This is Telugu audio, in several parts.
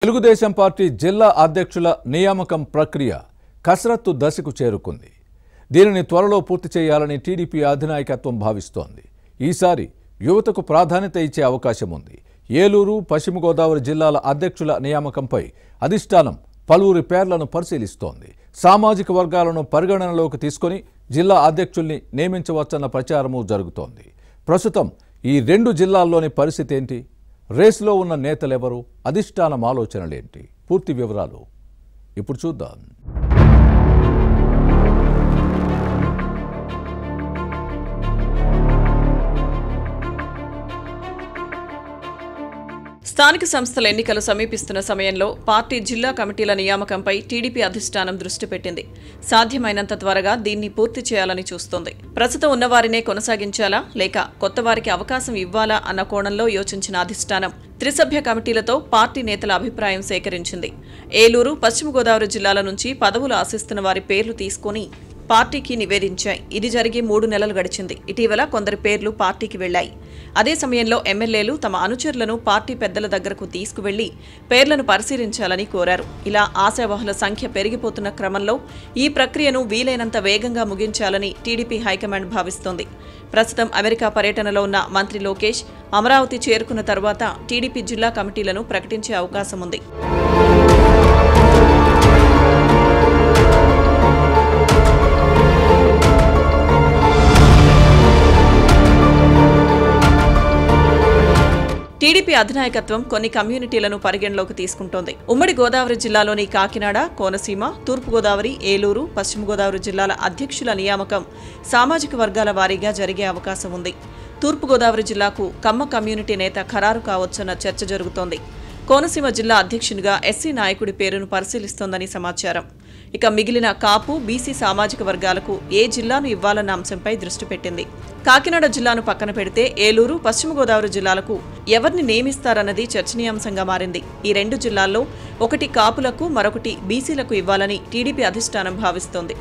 తెలుగుదేశం పార్టీ జిల్లా అధ్యక్షుల నియామకం ప్రక్రియ కసరత్తు దశకు చేరుకుంది. దీనిని త్వరలో పూర్తి చేయాలని టీడీపీ అధినాయకత్వం భావిస్తోంది. ఈసారి యువతకు ప్రాధాన్యత ఇచ్చే అవకాశం ఉంది. ఏలూరు, పశ్చిమ గోదావరి జిల్లాల అధ్యక్షుల నియామకంపై అధిష్టానం పలువురి పేర్లను పరిశీలిస్తోంది. సామాజిక వర్గాలను పరిగణనలోకి తీసుకొని జిల్లా అధ్యక్షుల్ని నియమించవచ్చన్న ప్రచారము జరుగుతోంది. ప్రస్తుతం ఈ రెండు జిల్లాల్లోని పరిస్థితి ఏంటి? రేసులో ఉన్న నేతలెవరు? అధిష్టానం ఆలోచనలేంటి? పూర్తి వివరాలు ఇప్పుడు చూద్దాం. స్థానిక సంస్థల ఎన్నికలు సమీపిస్తున్న సమయంలో పార్టీ జిల్లా కమిటీల నియామకంపై టీడీపీ అధిష్టానం దృష్టి పెట్టింది. సాధ్యమైనంత త్వరగా దీన్ని పూర్తి చేయాలని చూస్తోంది. ప్రస్తుతం ఉన్నవారినే కొనసాగించాలా లేక కొత్త వారికి అవకాశం ఇవ్వాలా అన్న కోణంలో యోచించిన అధిష్టానం త్రిసభ్య కమిటీలతో పార్టీ నేతల అభిప్రాయం సేకరించింది. ఏలూరు, పశ్చిమ గోదావరి జిల్లాల నుంచి పదవులు ఆశిస్తున్న వారి పేర్లు తీసుకుని పార్టీకి నివేదించాయి. ఇది జరిగి 3 నెలలు గడిచింది. ఇటీవల కొందరి పేర్లు పార్టీకి వెళ్లాయి. అదే సమయంలో ఎమ్మెల్యేలు తమ అనుచరులను పార్టీ పెద్దల దగ్గరకు తీసుకువెళ్లి పేర్లను పరిశీలించాలని కోరారు. ఇలా ఆశావహుల సంఖ్య పెరిగిపోతున్న క్రమంలో ఈ ప్రక్రియను వీలైనంత వేగంగా ముగించాలని టీడీపీ హైకమాండ్ భావిస్తోంది. ప్రస్తుతం అమెరికా పర్యటనలో ఉన్న మంత్రి లోకేష్ అమరావతి చేరుకున్న తర్వాత టీడీపీ జిల్లా కమిటీలను ప్రకటించే అవకాశం ఉంది. టీడీపీ అధినాయకత్వం కొన్ని కమ్యూనిటీలను పరిగణలోకి తీసుకుంటోంది. ఉమ్మడి గోదావరి జిల్లాలోని కాకినాడ, కోనసీమ, తూర్పు గోదావరి, ఏలూరు, పశ్చిమ గోదావరి జిల్లాల అధ్యక్షుల నియామకం సామాజిక వర్గాల వారీగా జరిగే అవకాశం ఉంది. తూర్పు గోదావరి జిల్లాకు కమ్మ కమ్యూనిటీ నేత ఖరారు కావచ్చన్న చర్చ జరుగుతోంది. కోనసీమ జిల్లా అధ్యక్షునిగా ఎస్సీ నాయకుడి పేరును పరిశీలిస్తోందని సమాచారం. ఇక మిగిలిన కాపు, బీసీ సామాజిక వర్గాలకు ఏ జిల్లాను ఇవ్వాలన్న అంశంపై దృష్టి పెట్టింది. కాకినాడ జిల్లాను పక్కన పెడితే ఏలూరు, పశ్చిమ గోదావరి జిల్లాలకు ఎవరిని నియమిస్తారన్నది చర్చనీయాంశంగా మారింది. ఈ 2 జిల్లాల్లో ఒకటి కాపులకు, మరొకటి బీసీలకు ఇవ్వాలని టీడీపీ అధిష్టానం భావిస్తోంది.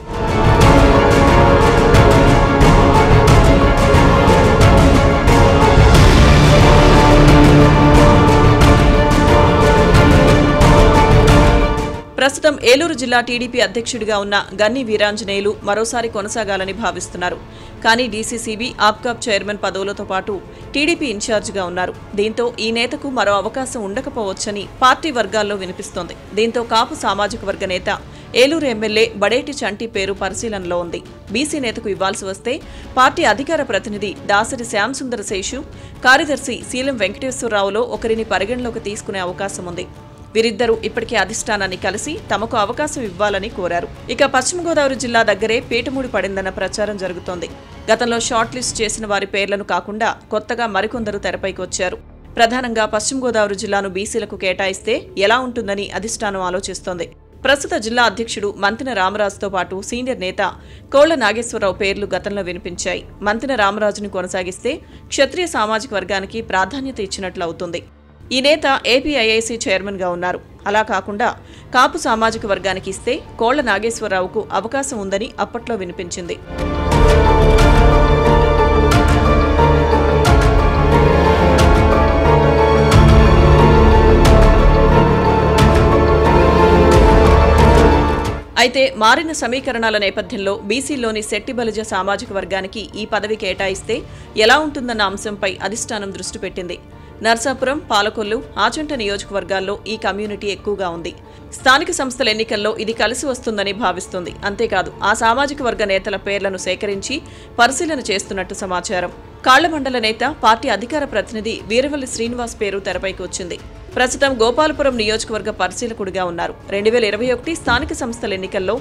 ప్రస్తుతం ఏలూరు జిల్లా టీడీపీ అధ్యక్షుడిగా ఉన్న గన్ని వీరాంజనేయులు మరోసారి కొనసాగాలని భావిస్తున్నారు. కానీ డీసీసీబీ, ఆప్కాబ్ చైర్మన్ పదవులతో పాటు టీడీపీ ఇన్ఛార్జిగా ఉన్నారు. దీంతో ఈ నేతకు మరో అవకాశం ఉండకపోవచ్చని పార్టీ వర్గాల్లో వినిపిస్తోంది. దీంతో కాపు సామాజిక వర్గ నేత ఏలూరు ఎమ్మెల్యే బడేటి చంటి పేరు పరిశీలనలో ఉంది. బీసీ నేతకు ఇవ్వాల్సి వస్తే పార్టీ అధికార ప్రతినిధి దాసరి శ్యాంసుందర శేషు, కార్యదర్శి శీలం వెంకటేశ్వరరావులో ఒకరిని పరిగణలోకి తీసుకునే అవకాశం ఉంది. వీరిద్దరూ ఇప్పటికే అధిష్టానాన్ని కలిసి తమకు అవకాశం ఇవ్వాలని కోరారు. ఇక పశ్చిమ గోదావరి జిల్లా దగ్గరే పీటమూడి పడిందన్న ప్రచారం జరుగుతోంది. గతంలో షార్ట్ లిస్ట్ చేసిన వారి పేర్లను కాకుండా కొత్తగా మరికొందరు తెరపైకి వచ్చారు. ప్రధానంగా పశ్చిమ గోదావరి జిల్లాను బీసీలకు కేటాయిస్తే ఎలా ఉంటుందని అధిష్టానం ఆలోచిస్తోంది. ప్రస్తుత జిల్లా అధ్యక్షుడు మంతిన రామరాజుతో పాటు సీనియర్ నేత కోళ్ల నాగేశ్వరరావు పేర్లు గతంలో వినిపించాయి. మంతిన రామరాజును కొనసాగిస్తే క్షత్రియ సామాజిక వర్గానికి ప్రాధాన్యత ఇచ్చినట్లు అవుతుంది. ఈ నేత ఏపీఐఐసీ చైర్మన్గా ఉన్నారు. అలా కాకుండా కాపు సామాజిక వర్గానికి ఇస్తే కోళ్ల నాగేశ్వరరావుకు అవకాశం ఉందని అప్పట్లో వినిపించింది. అయితే మారిన సమీకరణాల నేపథ్యంలో బీసీలోని శెట్టి బలిజ సామాజిక వర్గానికి ఈ పదవి కేటాయిస్తే ఎలా ఉంటుందన్న అంశంపై అధిష్టానం దృష్టి పెట్టింది. నర్సాపురం, పాలకొల్లు, ఆచంట నియోజకవర్గాల్లో ఈ కమ్యూనిటీ ఎక్కువగా ఉంది. స్థానిక సంస్థల ఎన్నికల్లో ఇది కలిసి వస్తుందని భావిస్తుంది. అంతేకాదు ఆ సామాజిక వర్గ నేతల పేర్లను సేకరించి పరిశీలన చేస్తున్నట్టు సమాచారం. కాళ్లమండల నేత, పార్టీ అధికార ప్రతినిధి వీరవల్లి శ్రీనివాస్ పేరు తెరపైకి వచ్చింది. ప్రస్తుతం గోపాలపురం నియోజకవర్గ పరిశీలకుడిగా ఉన్నారు. 2021 స్థానిక సంస్థల ఎన్నికల్లో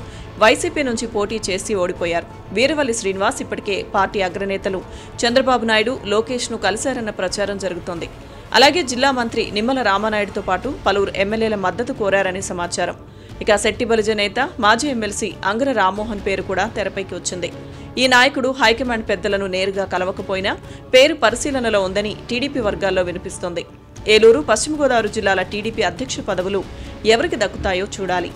వైసీపీ నుంచి పోటీ చేసి ఓడిపోయారు. వీరవల్లి శ్రీనివాస్ ఇప్పటికే పార్టీ అగ్రనేతలు చంద్రబాబు నాయుడు, లోకేష్ను కలిశారన్న ప్రచారం జరుగుతోంది. అలాగే జిల్లా మంత్రి నిమ్మల రామానాయుడుతో పాటు పలువురు ఎమ్మెల్యేల మద్దతు కోరారని సమాచారం. ఇక శెట్టి బలిజ నేత, మాజీ ఎమ్మెల్సీ అంగర రామ్మోహన్ పేరు కూడా తెరపైకి వచ్చింది. ఈ నాయకుడు హైకమాండ్ పెద్దలను నేరుగా కలవకపోయినా పేరు పరిశీలనలో ఉందని టీడీపీ వర్గాల్లో వినిపిస్తోంది. ఏలూరు, పశ్చిమ గోదావరి జిల్లాల టీడీపీ అధ్యక్ష పదవులు ఎవరికి దక్కుతాయో చూడాలి.